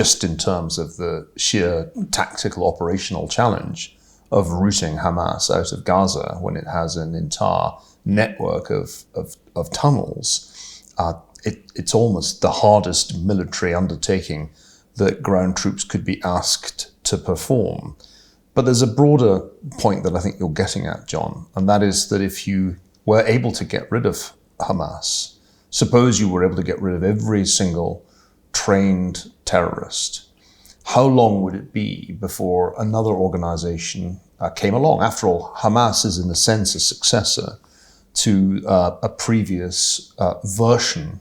just in terms of the sheer tactical operational challenge of rooting Hamas out of Gaza when it has an entire network of tunnels. It's almost the hardest military undertaking that ground troops could be asked to perform. But there's a broader point that I think you're getting at, John, and that is that if you were able to get rid of Hamas, suppose you were able to get rid of every single trained terrorist, how long would it be before another organization came along? After all, Hamas is in a sense a successor to a previous version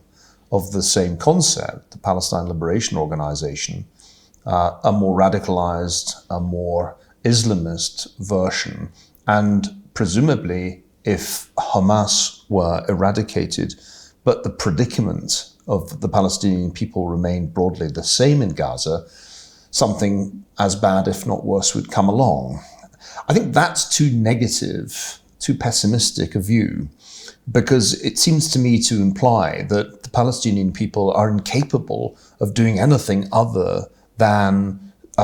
of the same concept, the Palestine Liberation Organization, a more radicalized, a more Islamist version. And presumably, if Hamas were eradicated, but the predicament of the Palestinian people remained broadly the same in Gaza, something as bad, if not worse, would come along. I think that's too negative, too pessimistic a view, because it seems to me to imply that the Palestinian people are incapable of doing anything other than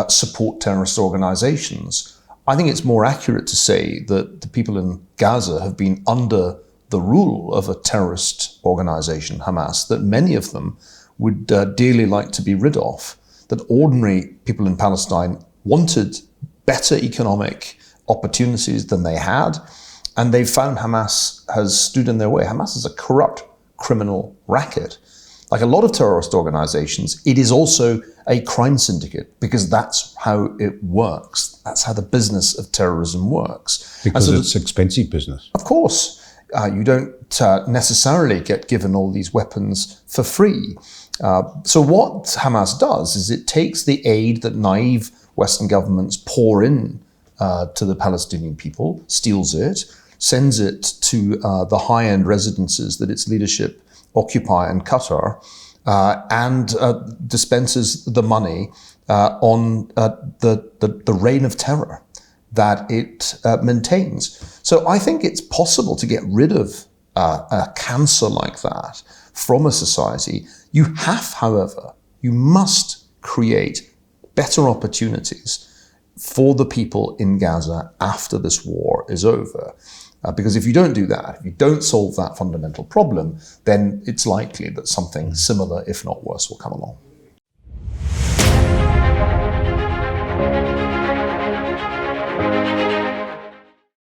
support terrorist organizations. I think it's more accurate to say that the people in Gaza have been under the rule of a terrorist organization, Hamas, that many of them would dearly like to be rid of, that ordinary people in Palestine wanted better economic opportunities than they had, and they found Hamas has stood in their way. Hamas is a corrupt criminal racket. Like a lot of terrorist organizations, it is also a crime syndicate, because that's how it works. That's how the business of terrorism works. Because it's expensive business. Of course. You don't necessarily get given all these weapons for free. So what Hamas does is it takes the aid that naive Western governments pour in to the Palestinian people, steals it, sends it to the high-end residences that its leadership occupy in Qatar, and dispenses the money on the reign of terror that it maintains. So I think it's possible to get rid of a cancer like that from a society. You have, however, you must create better opportunities for the people in Gaza after this war is over. Because if you don't do that, if you don't solve that fundamental problem, then it's likely that something similar, if not worse, will come along.